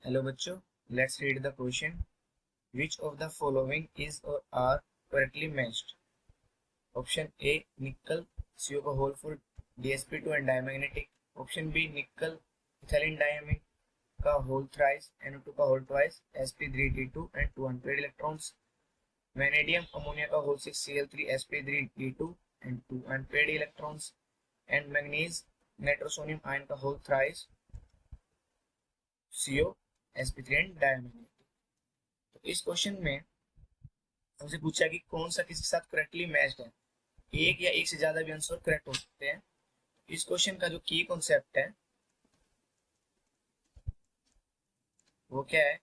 Hello बच्चों, let's read the question. Which of the following is or are correctly matched? Option A nickel, CO का whole full, DsP2 and diamagnetic. Option B nickel, ethylene diamine का whole thrice, NO2 का whole twice, sp3d2 and 2 unpaired electrons. Vanadium ammonia का whole 6 Cl3 sp3d2 and 2 unpaired electrons. And manganese nitrosonium ion का whole thrice, CO sp3 and diamagnetic. तो इस question में हमसे पूछा कि कौन सा किसके साथ करेक्टली मैच्ड है। एक या एक से ज्यादा भी आंसर करेक्ट हो सकते हैं। इस क्वेश्चन का जो की कॉन्सेप्ट है वो क्या है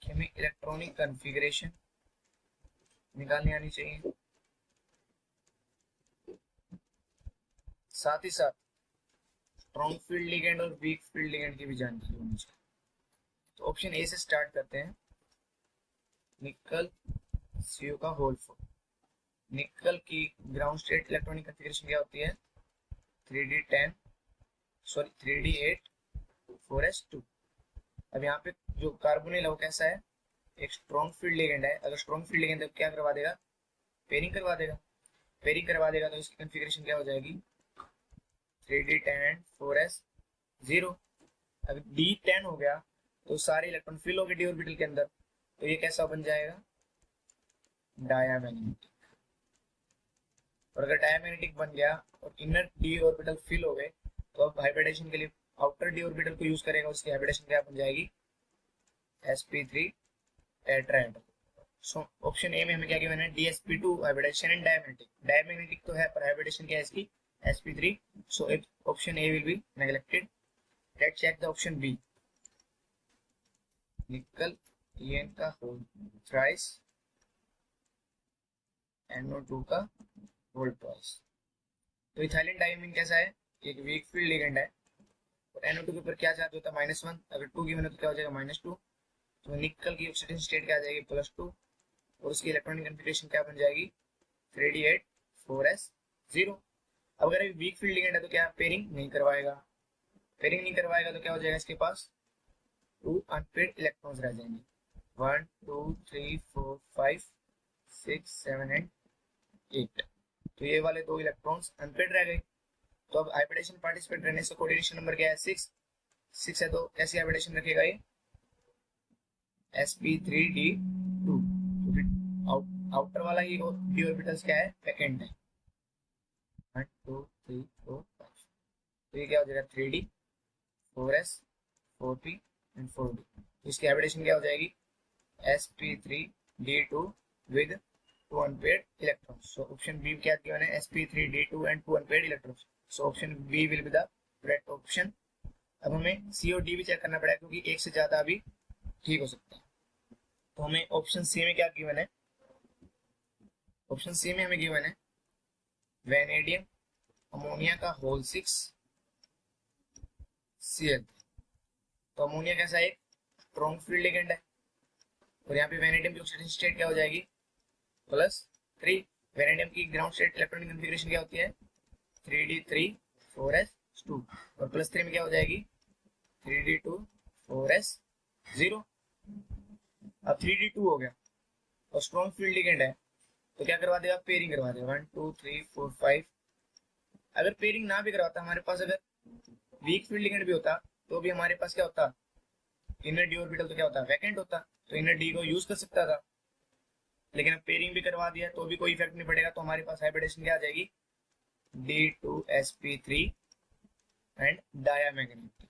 कि हमें इलेक्ट्रॉनिक कॉन्फ़िगरेशन निकालनी आनी चाहिए, साथ ही साथ स्ट्रॉन्ग फील्ड लिगेंड और वीक फील्ड लिगेंड की भी जानकारी होनी चाहिए। तो ऑप्शन ए से स्टार्ट करते हैं। निकल सीओ का होल फोर। निकल की ग्राउंड स्टेट इलेक्ट्रॉनिक कॉन्फ़िगरेशन क्या होती है? 3d8 4s2। अब यहाँ पे जो कार्बोनिल है वो कैसा है? एक स्ट्रॉन्ग फील्ड लिगेंड है। अगर स्ट्रॉन्ग फील्ड लिगेंड है तो क्या करवा देगा? पेयरिंग करवा देगा। पेयरिंग करवा देगा तो इसकी कॉन्फ़िगरेशन क्या हो जाएगी? 3d10 4s0। अगर d10 हो गया तो सारे इलेक्ट्रॉन फिल हो गए डी ऑर्बिटल के अंदर, तो ये कैसा बन जाएगा? डायामैग्नेटिक। और अगर डायामैग्नेटिक बन गया और इनर डी ऑर्बिटल फिल हो गए तो अब हाइब्रिडेशन के लिए आउटर डी ऑर्बिटल को यूज करेगा। उसकी हाइब्रिडेशन क्या बन जाएगी? sp3 tetrahedral. सो ऑप्शन ए में हमें क्या गिवन है? dsp2 hybridisation and diamagnetic. Diamagnetic तो है पर हाइब्रिडेशन क्या है इसकी? sp3। So option A will be neglected. Let's check the option B. Nickel En का होल थ्राइस, NO2 का होल ट्वाइस। तो इथाइलिन डायमीन कैसा है? एक वीक फील्ड लिगेंड है और NO2 के ऊपर क्या चार्ज होता है? -1। अगर 2 गिवन है तो क्या हो जाएगा? -2। तो निकल की ऑक्सीडेशन स्टेट क्या आ जाएगी? +2। और उसकी इलेक्ट्रॉनिक कॉन्फ़िगरेशन क्या बन जाएगी? 3d8 4s0। अब अगर वीक फील्ड लिगेंड है तो क्या पेयरिंग नहीं करवाएगा? पेयरिंग नहीं करवाएगा तो क्या हो जाएगा? इसके पास 2 अनपेयर्ड इलेक्ट्रॉन्स रह जाएंगे। 1 2 3 4 5 6 7 एंड 8। तो ये वाले 2 इलेक्ट्रॉन्स अनपेयर्ड रह गए। तो अब हाइब्रिडेशन पार्टिसिपेट रहने से कोऑर्डिनेशन नंबर क्या है? 6 है। तो कैसी हाइब्रिडेशन रखेगा ये? sp3d2। आउटर वाला ये डी ऑर्बिटल्स क्या है? वैकेंट है। 1 2 3 4 5। तो ये क्या हो जाएगा? 3d 4s 4p and 4d। इसकी हाइब्रिडेशन क्या हो जाएगी? sp3d2 with 2 unpaired electrons. So option B क्या गिवन है? sp3d2 and 2 unpaired electrons. So option B will be the correct option. अब हमें सी और डी भी चेक करना पड़ेगा क्योंकि एक से ज्यादा भी ठीक हो सकता है। तो हमें ऑप्शन सी में क्या गिवन है? ऑप्शन सी में हमें गिवन है वेनेडियम अमोनिया का होल 6 Cl। तो अमोनिया कैसा है? एक स्ट्रॉन्ग फील्ड लिगेंड है और यहाँ पे वेनेडियम की ऑक्सीडेशन स्टेट क्या हो जाएगी? +3। वेनेडियम की ग्राउंड स्टेट इलेक्ट्रॉनिक कॉन्फ़िगरेशन क्या होती है? 3d3 4s2। और +3 में क्या हो जाएगी? 3d2 4s0। अब 3d2 हो गया और स्ट्रॉन्ग फील्ड लिगेंड है तो क्या करवा देगा? पेयरिंग करवा देगा। 1 2 3 4 5। अगर पेयरिंग ना भी करवाता, हमारे पास अगर वीक फील्ड लिगेंड भी होता तो भी हमारे पास क्या होता? इनर डी ऑर्बिटल तो क्या होता? वैकेंट होता। तो इनर डी को यूज कर सकता था, लेकिन अब पेयरिंग भी करवा दिया तो भी कोई इफेक्ट नहीं पड़ेगा। तो हमारे पास हाइब्रिडेशन क्या आ जाएगी? d2sp3 and diamagnetic.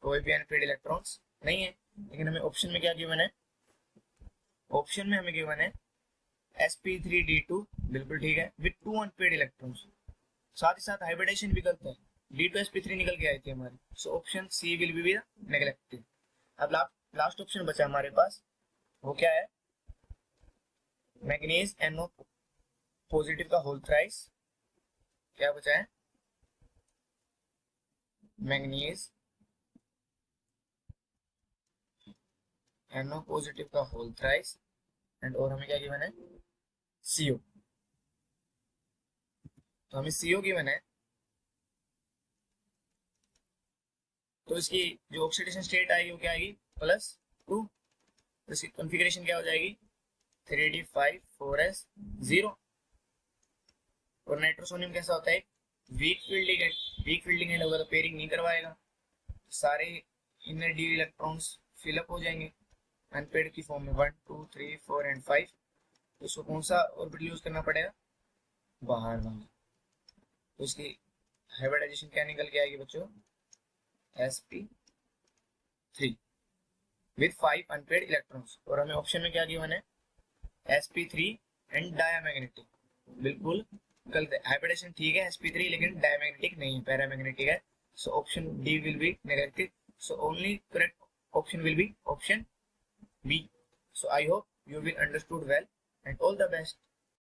कोई भी अनपेयर्ड इलेक्ट्रॉन्स नहीं है। लेकिन हमें ऑप्शन में क्या गिवन है? ऑप्शन में हमें गिवन है sp3d2, बिल्कुल ठीक है, विद 2 अनपेयर्ड इलेक्ट्रॉन्स। साथ ही साथ हाइब्रिडेशन भी करते हैं। d2sp3 निकल के आई थी हमारी। So option C will be neglected. अब लास्ट ऑप्शन बचा हमारे पास, वो क्या है? मैग्नीज NO पॉजिटिव का होल थ्राइस। क्या बचा है? मैग्नीज NO पॉजिटिव का होल थ्राइस एंड और हमें क्या गिवन है? CO। तो हमें CO गिवन है तो इसकी जो ऑक्सीडेशन स्टेट आएगी वो क्या आएगी? प्लस 2, इसकी कॉन्फ़िगरेशन क्या हो जाएगी 3d5 4s 0। और नाइट्रोसोनियम कैसा होता है weak field ligand, weak field ligand होगा तो पेयरिंग नहीं करवाएगा, तो सारे इनर डी इलेक्ट्रॉन्स फिलअप हो जाएंगे अनपेड की फॉर्म में 1 2 3 4 एंड 5। तो इसको कौन सा ऑर्बिटल यूज करना पड़ेगा बाहर वाला, तो इसकी हाइब्रिडाइजेशन क्या निकल के आएगी बच्चों sp3 विद 5 अनपेड इलेक्ट्रॉन्स। और हमें ऑप्शन में क्या गिवन है sp3 एंड डायमैग्नेटिक, बिल्कुल गलत है। हाइब्रिडाइजेशन ठीक है sp3 लेकिन डायमैग्नेटिक नहीं है, पैरामैग्नेटिक है। So option D will be negative, so only correct option will be option B. So I hope you will understood well and all the best.